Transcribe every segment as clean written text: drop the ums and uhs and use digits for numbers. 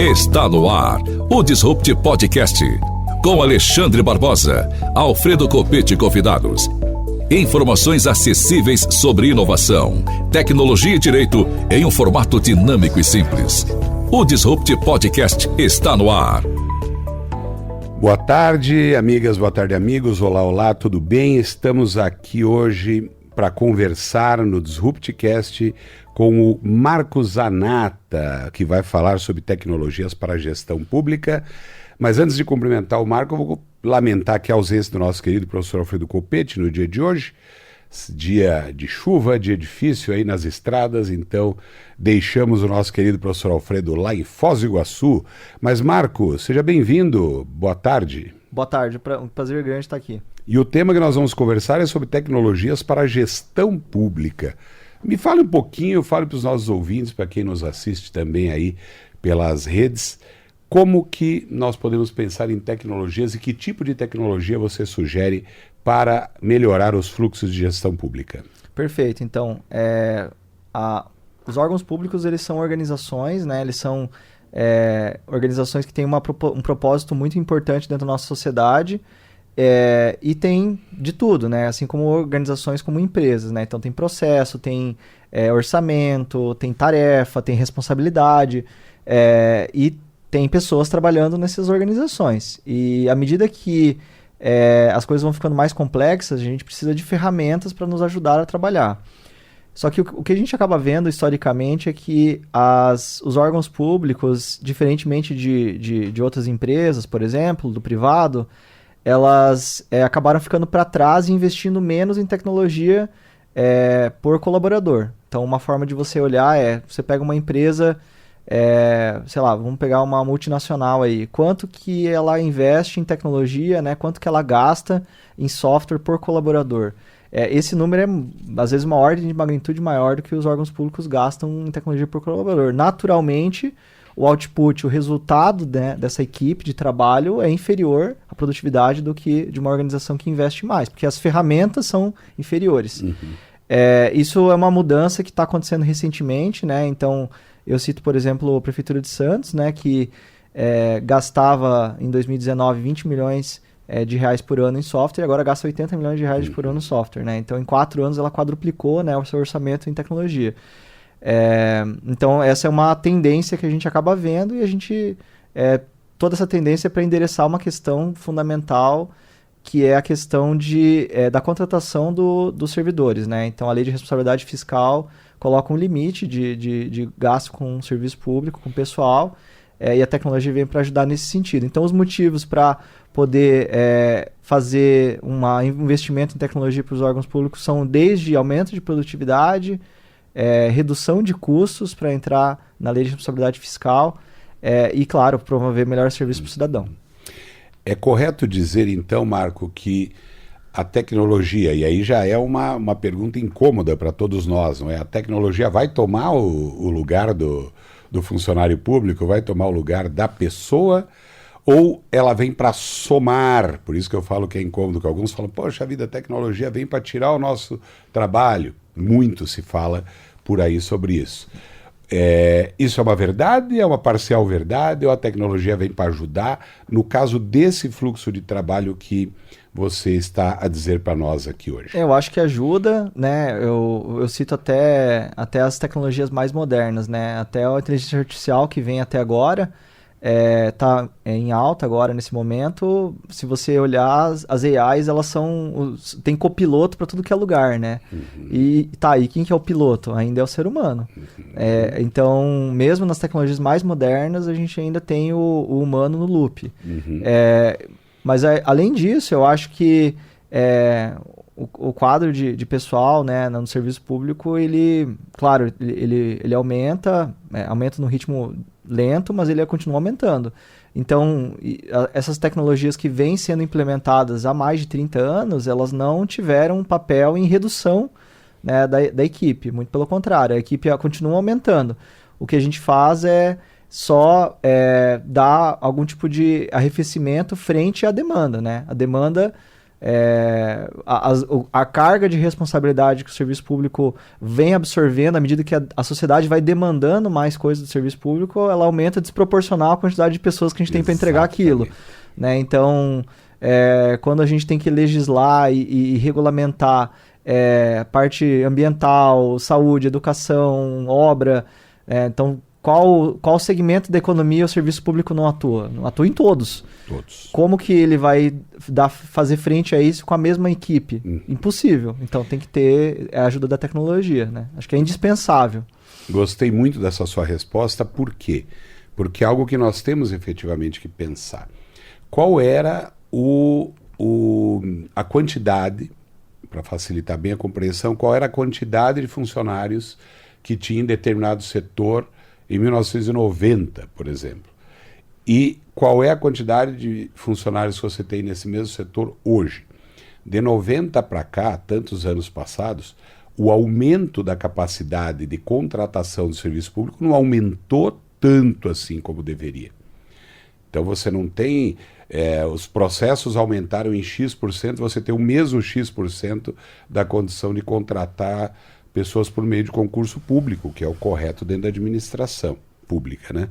Está no ar o Disrupt Podcast, com Alexandre Barbosa, Alfredo Copete e convidados. Informações acessíveis sobre inovação, tecnologia e direito em um formato dinâmico e simples. O Disrupt Podcast está no ar. Boa tarde, amigas, boa tarde, amigos. Olá, olá, tudo bem? Estamos aqui hoje para conversar no Disruptcast com o Marco Zanata, que vai falar sobre tecnologias para a gestão pública. Mas antes de cumprimentar o Marco, eu vou lamentar aqui a ausência do nosso querido professor Alfredo Copete no dia de hoje. Dia de chuva, dia difícil aí nas estradas, então deixamos o nosso querido professor Alfredo lá em Foz do Iguaçu. Mas Marco, seja bem-vindo, boa tarde. Boa tarde, um prazer grande estar aqui. E o tema que nós vamos conversar é sobre tecnologias para a gestão pública. Me fale um pouquinho, fale para os nossos ouvintes, para quem nos assiste também aí pelas redes, como que nós podemos pensar em tecnologias e que tipo de tecnologia você sugere para melhorar os fluxos de gestão pública? Perfeito. Então, os órgãos públicos, eles são organizações, né? Eles são organizações que têm um propósito muito importante dentro da nossa sociedade e tem de tudo, né? Assim como organizações como empresas, né? Então, tem processo, tem orçamento, tem tarefa, tem responsabilidade e tem pessoas trabalhando nessas organizações. E à medida que as coisas vão ficando mais complexas, a gente precisa de ferramentas para nos ajudar a trabalhar. Só que o que a gente acaba vendo historicamente é que os órgãos públicos, diferentemente de outras empresas, por exemplo, do privado, elas acabaram ficando para trás e investindo menos em tecnologia por colaborador. Então, uma forma de você olhar você pega uma empresa, sei lá, vamos pegar uma multinacional aí, quanto que ela investe em tecnologia, né? Quanto que ela gasta em software por colaborador. Esse número é, às vezes, uma ordem de magnitude maior do que os órgãos públicos gastam em tecnologia por colaborador. Naturalmente, o output, o resultado, né, dessa equipe de trabalho é inferior à produtividade do que de uma organização que investe mais, porque as ferramentas são inferiores. Uhum. Isso é uma mudança que está acontecendo recentemente, né? Então, eu cito, por exemplo, a Prefeitura de Santos, né, que gastava em 2019 20 milhões de reais por ano em software, e agora gasta 80 milhões de reais por ano em software, né? Então, em 4 anos, ela quadruplicou, né, o seu orçamento em tecnologia. Então, essa é uma tendência que a gente acaba vendo e a gente... toda essa tendência é para endereçar uma questão fundamental, que é a questão da contratação dos servidores, né? Então, a Lei de Responsabilidade Fiscal coloca um limite de gasto com o serviço público, com o pessoal, e a tecnologia vem para ajudar nesse sentido. Então, os motivos para poder fazer um investimento em tecnologia para os órgãos públicos são desde aumento de produtividade, redução de custos para entrar na Lei de Responsabilidade Fiscal e, claro, promover melhor serviço para o cidadão. É correto dizer, então, Marco, que a tecnologia, e aí já é uma pergunta incômoda para todos nós, não é? A tecnologia vai tomar o lugar do funcionário público, vai tomar o lugar da pessoa, ou ela vem para somar? Por isso que eu falo que é incômodo, que alguns falam, poxa vida, a tecnologia vem para tirar o nosso trabalho. Muito se fala por aí sobre isso. Isso é uma verdade, é uma parcial verdade, ou a tecnologia vem para ajudar no caso desse fluxo de trabalho que você está a dizer para nós aqui hoje? Eu acho que ajuda, né? Eu cito até as tecnologias mais modernas, né? Até a inteligência artificial que vem até agora, está em alta agora nesse momento. Se você olhar, as AIs, elas tem copiloto para tudo que é lugar, né? Uhum. E quem que é o piloto? Ainda é o ser humano. Uhum. Então, mesmo nas tecnologias mais modernas, a gente ainda tem o humano no loop. Uhum. Mas, além disso, eu acho que o quadro de pessoal, né, no serviço público, ele aumenta no ritmo lento, mas ele continua aumentando. Então, essas tecnologias que vêm sendo implementadas há mais de 30 anos, elas não tiveram um papel em redução, né, da equipe. Muito pelo contrário, a equipe continua aumentando. O que a gente faz é só dar algum tipo de arrefecimento frente à demanda, né? A demanda a carga de responsabilidade que o serviço público vem absorvendo, à medida que a sociedade vai demandando mais coisas do serviço público, ela aumenta desproporcional a quantidade de pessoas que a gente tem para entregar aquilo. Né? Então, quando a gente tem que legislar e regulamentar parte ambiental, saúde, educação, obra, então qual segmento da economia o serviço público não atua? Não atua em todos. Como que ele vai fazer frente a isso com a mesma equipe? Impossível. Então tem que ter a ajuda da tecnologia, né? Acho que é indispensável. Gostei muito dessa sua resposta. Por quê? Porque é algo que nós temos efetivamente que pensar. Qual era a quantidade, para facilitar bem a compreensão, qual era a quantidade de funcionários que tinha em determinado setor em 1990, por exemplo? E qual é a quantidade de funcionários que você tem nesse mesmo setor hoje? De 90 para cá, tantos anos passados, o aumento da capacidade de contratação do serviço público não aumentou tanto assim como deveria. Então você não tem... os processos aumentaram em X%, você tem o mesmo X% da condição de contratar pessoas por meio de concurso público, que é o correto dentro da administração pública, né?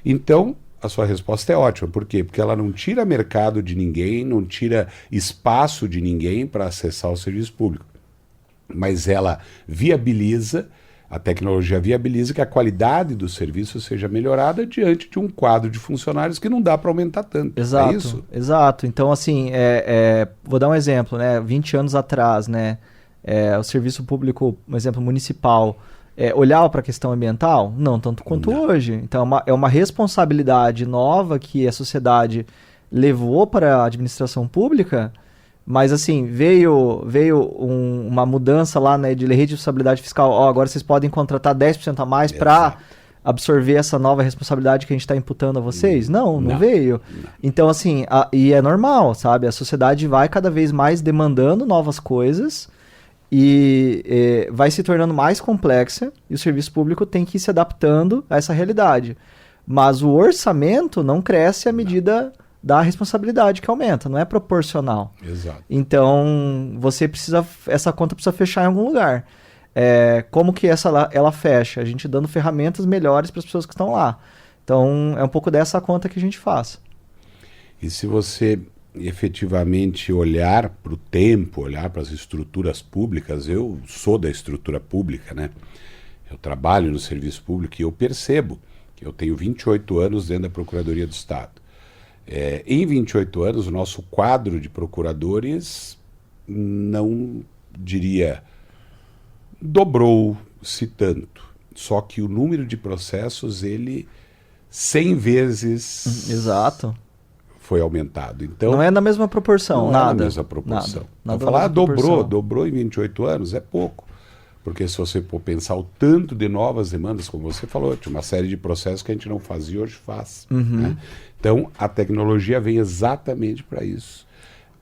Então, a sua resposta é ótima. Por quê? Porque ela não tira mercado de ninguém, não tira espaço de ninguém para acessar o serviço público. Mas ela viabiliza, a tecnologia viabiliza que a qualidade do serviço seja melhorada diante de um quadro de funcionários que não dá para aumentar tanto. Exato, é isso? Exato. Então, assim, vou dar um exemplo, né? 20 anos atrás, né? O serviço público, um exemplo municipal, olhava para a questão ambiental? Não tanto quanto hoje. Então é uma responsabilidade nova que a sociedade levou para a administração pública, mas assim, veio uma mudança lá, né, de lei de responsabilidade fiscal. Agora vocês podem contratar 10% a mais para absorver essa nova responsabilidade que a gente está imputando a vocês? Não veio. Não. Então assim, e é normal, sabe? A sociedade vai cada vez mais demandando novas coisas, e vai se tornando mais complexa, e o serviço público tem que ir se adaptando a essa realidade. Mas o orçamento não cresce à medida da responsabilidade que aumenta, não é proporcional. Exato. Então, essa conta precisa fechar em algum lugar. Como que ela fecha? A gente dando ferramentas melhores para as pessoas que estão lá. Então, é um pouco dessa conta que a gente faz. E se você efetivamente olhar para o tempo, olhar para as estruturas públicas, eu sou da estrutura pública, né? Eu trabalho no serviço público e eu percebo que eu tenho 28 anos dentro da Procuradoria do Estado. Em 28 anos, o nosso quadro de procuradores não diria dobrou-se tanto, só que o número de processos, ele 100 vezes... Exato. Foi aumentado. Então, não é na mesma proporção, nada. Não é na mesma proporção. Nada falar, dobrou em 28 anos, é pouco. Porque se você for pensar o tanto de novas demandas, como você falou, tinha uma série de processos que a gente não fazia, hoje faz. Né? Então, a tecnologia vem exatamente para isso,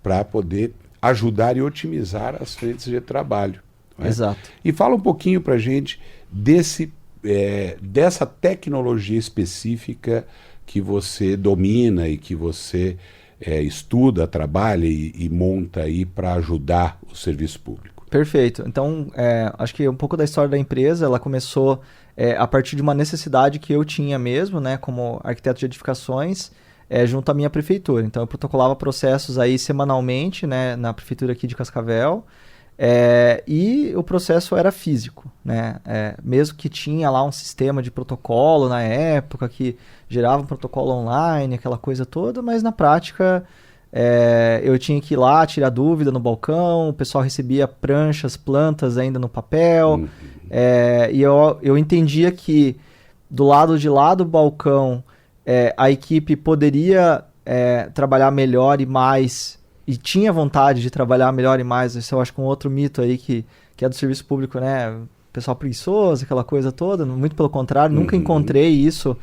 para poder ajudar e otimizar as frentes de trabalho. Né? Exato. E fala um pouquinho para a gente dessa tecnologia específica que você domina e que você estuda, trabalha e monta aí para ajudar o serviço público. Perfeito. Então, acho que um pouco da história da empresa, ela começou a partir de uma necessidade que eu tinha mesmo, né, como arquiteto de edificações, junto à minha prefeitura. Então, eu protocolava processos aí semanalmente, né, na prefeitura aqui de Cascavel, e o processo era físico, né? Mesmo que tinha lá um sistema de protocolo na época que gerava um protocolo online, aquela coisa toda, mas na prática eu tinha que ir lá tirar dúvida no balcão, o pessoal recebia pranchas, plantas ainda no papel, e eu entendia que do lado de lá do balcão a equipe poderia trabalhar melhor e mais, e tinha vontade de trabalhar melhor e mais. Isso eu acho que um outro mito aí que é do serviço público, né? Pessoal preguiçoso, aquela coisa toda. Muito pelo contrário, nunca encontrei isso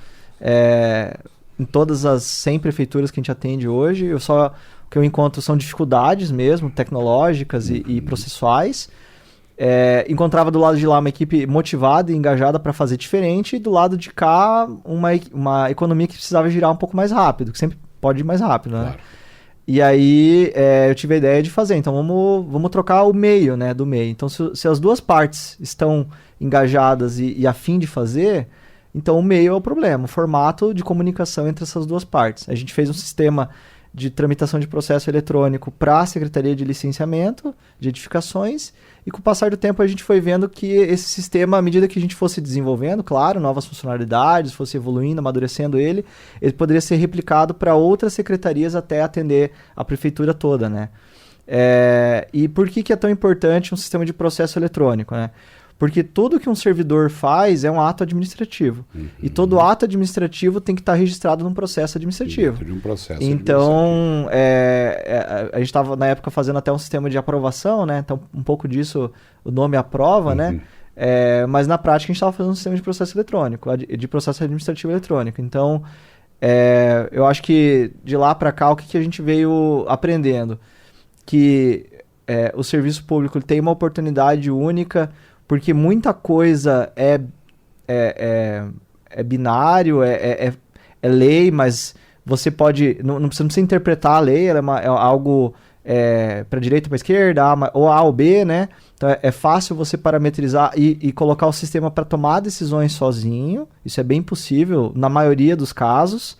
em todas as 100 prefeituras que a gente atende hoje. O que eu encontro são dificuldades mesmo, tecnológicas e processuais. Encontrava do lado de lá uma equipe motivada e engajada para fazer diferente, e do lado de cá uma economia que precisava girar um pouco mais rápido, que sempre pode ir mais rápido, né? Claro. E aí eu tive a ideia de fazer, então vamos trocar o meio, né, do meio. Então se as duas partes estão engajadas e a fim de fazer, então o meio é o problema, o formato de comunicação entre essas duas partes. A gente fez um sistema de tramitação de processo eletrônico para a Secretaria de Licenciamento, de Edificações, e com o passar do tempo a gente foi vendo que esse sistema, à medida que a gente fosse desenvolvendo, claro, novas funcionalidades, fosse evoluindo, amadurecendo ele poderia ser replicado para outras secretarias até atender a prefeitura toda, né? E por que é tão importante um sistema de processo eletrônico, né? Porque tudo que um servidor faz é um ato administrativo. E todo ato administrativo tem que estar registrado num processo administrativo. Dentro de um processo então, a gente estava, na época, fazendo até um sistema de aprovação, né? Então, um pouco disso, o nome aprova, né? Mas, na prática, a gente estava fazendo um sistema de processo eletrônico, de processo administrativo eletrônico. Então, eu acho que, de lá para cá, o que a gente veio aprendendo? Que o serviço público tem uma oportunidade única, porque muita coisa é binário, é lei, mas você pode... Não precisa interpretar a lei, ela é algo para direita ou para esquerda, ou A ou B, né? Então é fácil você parametrizar e colocar o sistema para tomar decisões sozinho. Isso é bem possível na maioria dos casos.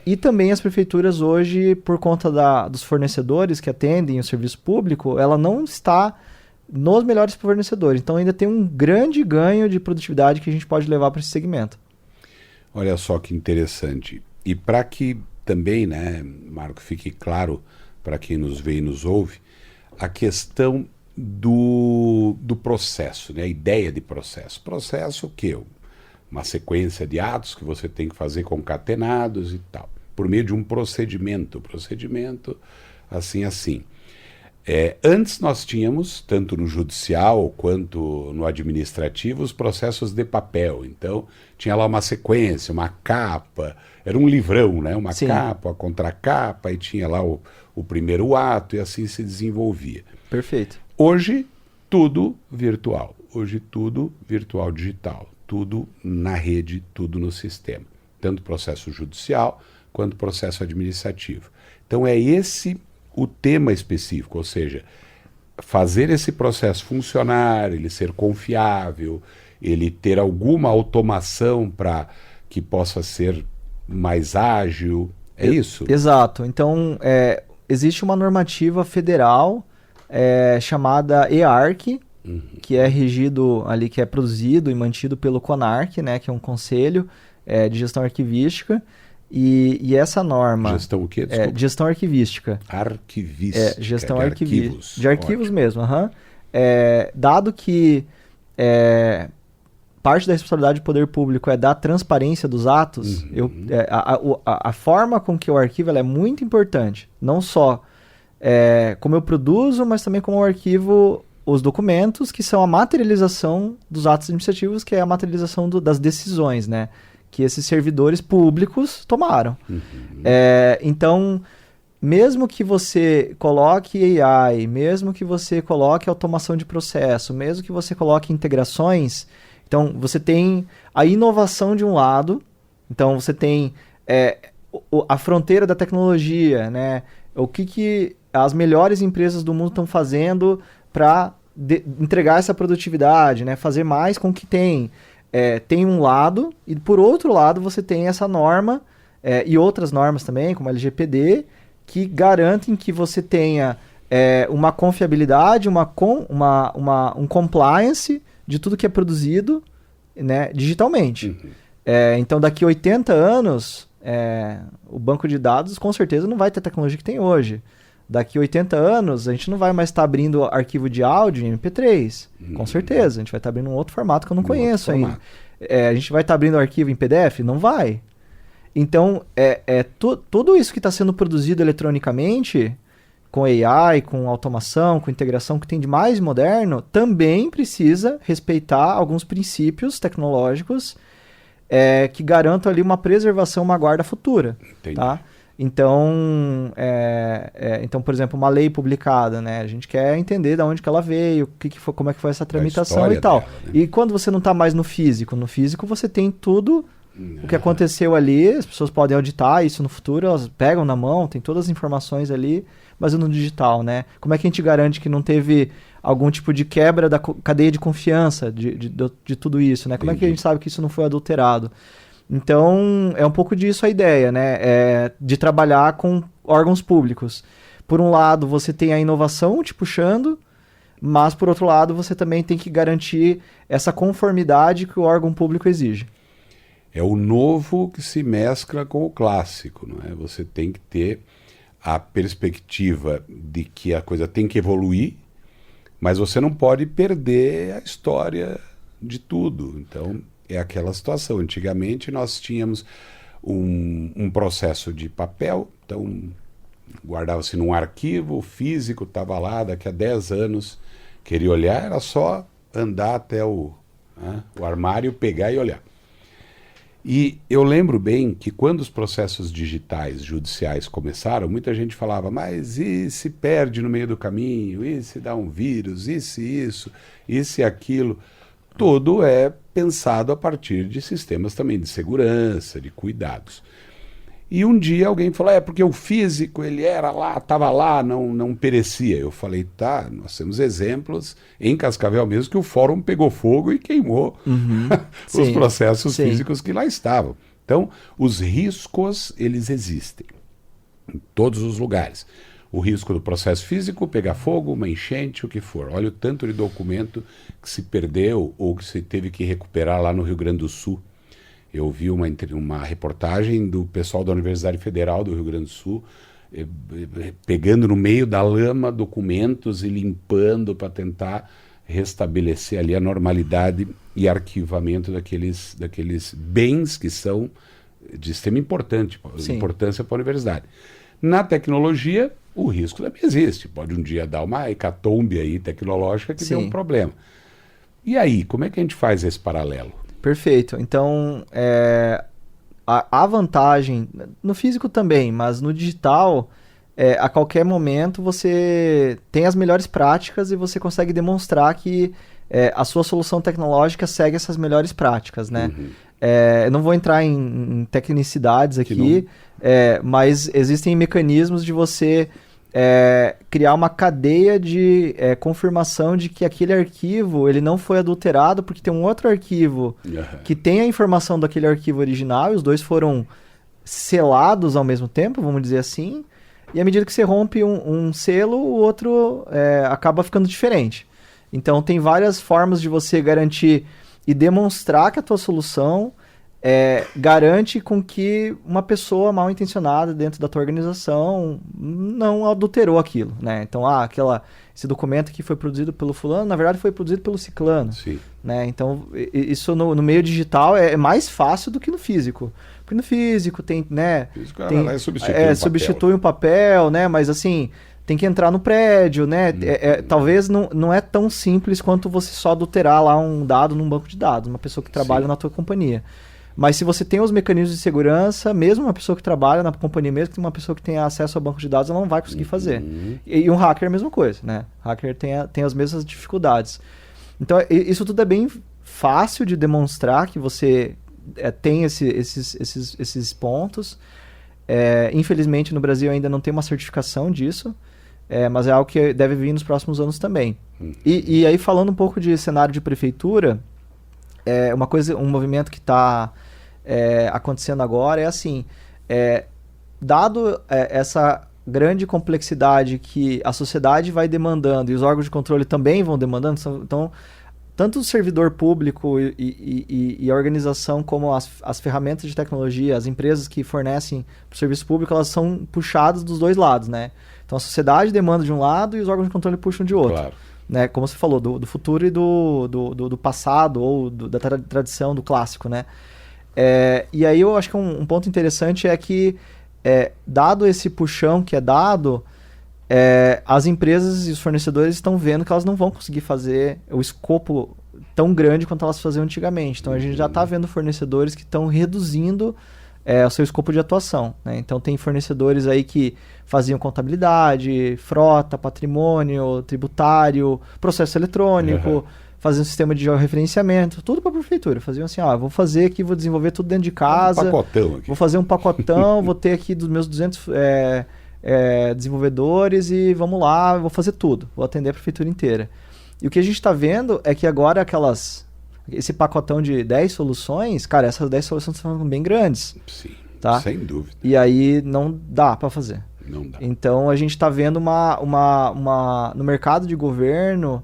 E também as prefeituras hoje, por conta dos fornecedores que atendem o serviço público, ela não está nos melhores fornecedores. Então ainda tem um grande ganho de produtividade que a gente pode levar para esse segmento. Olha só que interessante. E para que também, né, Marco, fique claro para quem nos vê e nos ouve, a questão do processo, né, a ideia de processo. Processo o quê? Uma sequência de atos que você tem que fazer concatenados e tal, por meio de um procedimento. Procedimento assim. Antes nós tínhamos, tanto no judicial quanto no administrativo, os processos de papel. Então, tinha lá uma sequência, uma capa, era um livrão, né? Uma capa, a contracapa, e tinha lá o primeiro ato, e assim se desenvolvia. Perfeito. Hoje, tudo virtual. Hoje, tudo virtual digital. Tudo na rede, tudo no sistema. Tanto processo judicial quanto processo administrativo. Então, é esse o tema específico, ou seja, fazer esse processo funcionar, ele ser confiável, ele ter alguma automação para que possa ser mais ágil, é isso? Exato. Então, existe uma normativa federal chamada EARC, que é regido ali, que é produzido e mantido pelo CONARC, né, que é um conselho de gestão arquivística. E essa norma... Gestão o quê? Desculpa. Gestão arquivística. Arquivística. Gestão de arquivos. De arquivos Ótimo. mesmo. Dado que parte da responsabilidade do poder público é da transparência dos atos, a forma com que eu arquivo ela é muito importante. Não só como eu produzo, mas também como eu arquivo os documentos, que são a materialização dos atos administrativos, que é a materialização das decisões, né? Que esses servidores públicos tomaram. Então, mesmo que você coloque AI, mesmo que você coloque automação de processo, mesmo que você coloque integrações, então você tem a inovação de um lado, então você tem a fronteira da tecnologia, né? O que as melhores empresas do mundo estão fazendo para entregar essa produtividade, né? Fazer mais com o que tem. Tem um lado, e por outro lado você tem essa norma e outras normas também, como a LGPD, que garantem que você tenha uma confiabilidade, um compliance de tudo que é produzido, né, digitalmente. Então, daqui a 80 anos, o banco de dados com certeza não vai ter a tecnologia que tem hoje. Daqui a 80 anos, a gente não vai mais estar abrindo arquivo de áudio em MP3. Com certeza. A gente vai estar abrindo um outro formato que eu não conheço ainda. A gente vai estar abrindo arquivo em PDF? Não vai. Então, tudo isso que está sendo produzido eletronicamente, com AI, com automação, com integração que tem de mais moderno, também precisa respeitar alguns princípios tecnológicos que garantam ali uma preservação, uma guarda futura. Entendi. Tá? Então, por exemplo, uma lei publicada, né? A gente quer entender de onde que ela veio, como é que foi essa tramitação e tal. Dela, né? E quando você não está mais no físico você tem tudo o que aconteceu ali, as pessoas podem auditar isso no futuro, elas pegam na mão, tem todas as informações ali, mas no digital, né? Como é que a gente garante que não teve algum tipo de quebra da cadeia de confiança de tudo isso, né? Como é que a gente sabe que isso não foi adulterado? Então, é um pouco disso a ideia, né? De trabalhar com órgãos públicos. Por um lado, você tem a inovação te puxando, mas, por outro lado, você também tem que garantir essa conformidade que o órgão público exige. É o novo que se mescla com o clássico, não é? Você tem que ter a perspectiva de que a coisa tem que evoluir, mas você não pode perder a história de tudo. Então, é aquela situação. Antigamente, nós tínhamos um processo de papel, então guardava-se num arquivo físico, estava lá, daqui a 10 anos, queria olhar, era só andar até o armário, pegar e olhar. E eu lembro bem que quando os processos digitais judiciais começaram, muita gente falava, mas e se perde no meio do caminho, e se dá um vírus, e se isso, e se aquilo. Tudo é pensado a partir de sistemas também de segurança, de cuidados. E um dia alguém falou, porque o físico, ele era lá, estava lá, não perecia. Eu falei, tá, nós temos exemplos em Cascavel mesmo que o fórum pegou fogo e queimou os processos físicos que lá estavam. Então, os riscos, eles existem em todos os lugares. O risco do processo físico, pegar fogo, uma enchente, o que for. Olha o tanto de documento que se perdeu ou que se teve que recuperar lá no Rio Grande do Sul. Eu vi uma reportagem do pessoal da Universidade Federal do Rio Grande do Sul pegando no meio da lama documentos e limpando para tentar restabelecer ali a normalidade e arquivamento daqueles bens que são de extrema importância para a universidade. Na tecnologia, o risco também existe. Pode um dia dar uma hecatombe aí tecnológica que dê um problema. E aí, como é que a gente faz esse paralelo? Perfeito. Então, a vantagem, no físico também, mas no digital, a qualquer momento você tem as melhores práticas e você consegue demonstrar que a sua solução tecnológica segue essas melhores práticas, né? Eu não vou entrar em tecnicidades aqui, mas existem mecanismos de você criar uma cadeia de confirmação de que aquele arquivo ele não foi adulterado porque tem um outro arquivo que tem a informação daquele arquivo original e os dois foram selados ao mesmo tempo, vamos dizer assim, e à medida que você rompe um selo, o outro acaba ficando diferente. Então tem várias formas de você garantir e demonstrar que a tua solução garante com que uma pessoa mal intencionada dentro da tua organização não adulterou aquilo, né? Então, esse documento que foi produzido pelo fulano, na verdade foi produzido pelo ciclano. Sim. Né? Então, isso no meio digital é mais fácil do que no físico. Porque no físico tem, né? Substitui um papel, né? Mas assim, tem que entrar no prédio, né? Talvez não é tão simples quanto você só adulterar lá um dado num banco de dados, uma pessoa que trabalha na tua companhia. Mas se você tem os mecanismos de segurança, mesmo uma pessoa que trabalha na companhia, mesmo que uma pessoa que tenha acesso ao banco de dados, ela não vai conseguir fazer. E um hacker é a mesma coisa, né? O hacker tem as mesmas dificuldades. Então, isso tudo é bem fácil de demonstrar que você tem esses pontos. Infelizmente, no Brasil ainda não tem uma certificação disso, mas é algo que deve vir nos próximos anos também. E aí, falando um pouco de cenário de prefeitura, um movimento que está acontecendo agora é assim, dado essa grande complexidade que a sociedade vai demandando e os órgãos de controle também vão demandando, então tanto o servidor público e a organização como as ferramentas de tecnologia, as empresas que fornecem para o serviço público, elas são puxadas dos dois lados, né? Então a sociedade demanda de um lado e os órgãos de controle puxam de outro. Claro. Né, como você falou, do futuro e do passado, ou da tradição, do clássico, né? E aí eu acho que um ponto interessante é que, dado esse puxão que é dado, as empresas e os fornecedores estão vendo que elas não vão conseguir fazer o escopo tão grande quanto elas faziam antigamente. Então a gente já está vendo fornecedores que estão reduzindo o seu escopo de atuação, né? Então tem fornecedores aí que faziam contabilidade, frota, patrimônio, tributário, processo eletrônico, faziam um sistema de georreferenciamento, tudo para a prefeitura. Faziam assim, vou fazer aqui, vou desenvolver tudo dentro de casa. Um pacotão aqui. Vou fazer um pacotão, vou ter aqui dos meus 200 desenvolvedores e vamos lá, vou fazer tudo. Vou atender a prefeitura inteira. E o que a gente está vendo é que agora esse pacotão de 10 soluções, cara, essas 10 soluções são bem grandes. Sim, tá? Sem dúvida. E aí não dá para fazer. Não dá. Então a gente está vendo no mercado de governo,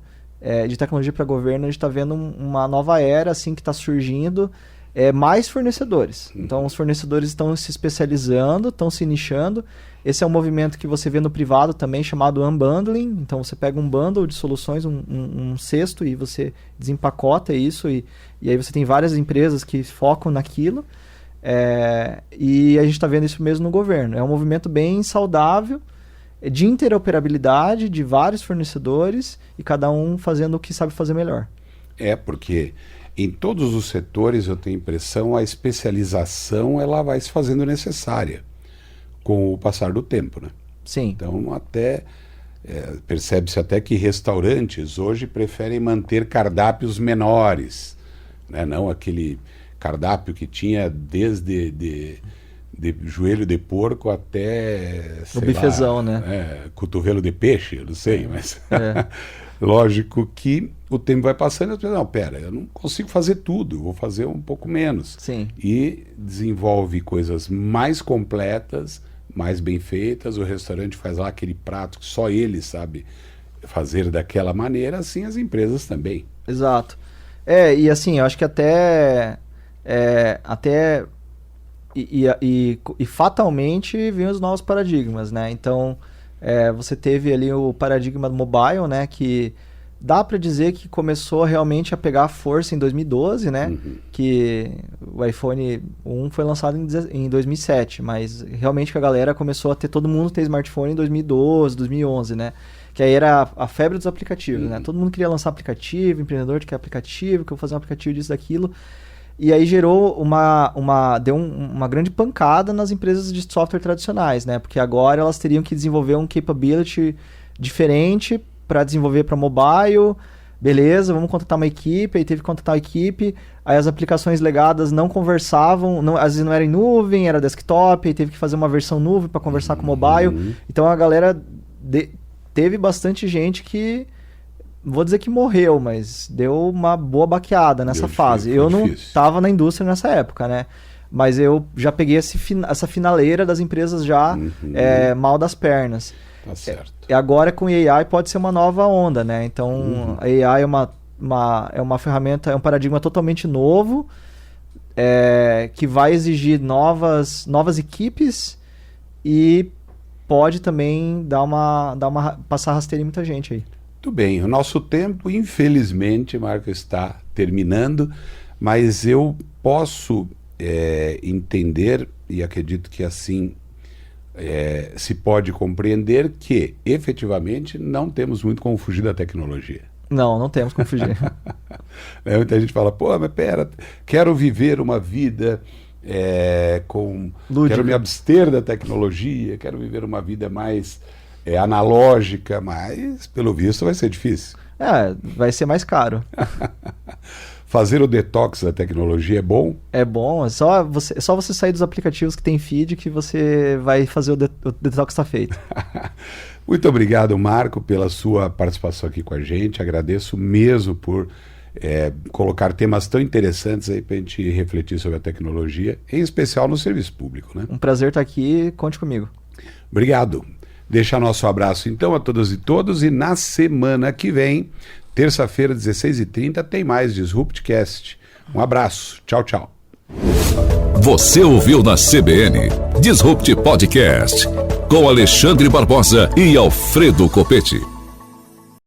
de tecnologia para governo, a gente está vendo uma nova era assim, que está surgindo, mais fornecedores. Então os fornecedores estão se especializando, estão se nichando. Esse é um movimento que você vê no privado também, chamado unbundling. Então você pega um bundle de soluções, um cesto, e você desempacota isso, e aí você tem várias empresas que focam naquilo. E a gente está vendo isso mesmo no governo. É um movimento bem saudável, de interoperabilidade de vários fornecedores, e cada um fazendo o que sabe fazer melhor. Porque em todos os setores, eu tenho a impressão, a especialização ela vai se fazendo necessária com o passar do tempo, né? Sim. Então até percebe-se até que restaurantes hoje preferem manter cardápios menores, né? Não aquele cardápio que tinha desde de joelho de porco até o bifezão, né? Cotovelo de peixe, eu não sei, mas lógico que o tempo vai passando e as pessoas, não, pera, eu não consigo fazer tudo, vou fazer um pouco menos. Sim. E desenvolve coisas mais completas, mais bem feitas. O restaurante faz lá aquele prato que só ele sabe fazer daquela maneira, assim as empresas também. Exato. E assim, eu acho que até fatalmente vêm os novos paradigmas, né? Então, você teve ali o paradigma do mobile, né? Que dá para dizer que começou realmente a pegar força em 2012, né? Que o iPhone 1 foi lançado em 2007, mas realmente que a galera começou a ter, todo mundo ter smartphone em 2012, 2011, né? Que aí era a febre dos aplicativos, né? Todo mundo queria lançar aplicativo, empreendedor que quer aplicativo, que eu vou fazer um aplicativo disso, daquilo. E aí gerou deu uma grande pancada nas empresas de software tradicionais, né? Porque agora elas teriam que desenvolver um capability diferente para desenvolver para mobile. Beleza, vamos contratar uma equipe. Aí teve que contratar uma equipe. Aí as aplicações legadas não conversavam, às vezes não era em nuvem, era desktop. Aí teve que fazer uma versão nuvem para conversar com mobile. Então a galera teve bastante gente que, vou dizer que morreu, mas deu uma boa baqueada nessa fase. Eu não estava na indústria nessa época, né? Mas eu já peguei essa finaleira das empresas já mal das pernas. Tá certo. E agora com AI pode ser uma nova onda, né? Então a AI é uma ferramenta, é um paradigma totalmente novo, que vai exigir novas equipes e pode também passar rasteira em muita gente aí. Muito bem, o nosso tempo, infelizmente, Marco, está terminando, mas eu posso entender, e acredito que assim se pode compreender, que efetivamente não temos muito como fugir da tecnologia. Não temos como fugir. Muita gente fala, mas pera, quero viver uma vida quero me abster da tecnologia, quero viver uma vida mais analógica, mas pelo visto vai ser difícil. Vai ser mais caro. Fazer o detox da tecnologia é bom? É bom, é só você sair dos aplicativos que tem feed que você vai fazer o detox está feito. Muito obrigado, Marco, pela sua participação aqui com a gente. Agradeço mesmo por colocar temas tão interessantes aí para a gente refletir sobre a tecnologia, em especial no serviço público, né? Um prazer estar aqui, conte comigo. Obrigado. Deixar nosso abraço então a todas e todos, e na semana que vem, terça-feira, 16h30, tem mais Disruptcast. Um abraço. Tchau, tchau. Você ouviu na CBN Disrupt Podcast com Alexandre Barbosa e Alfredo Coppetti.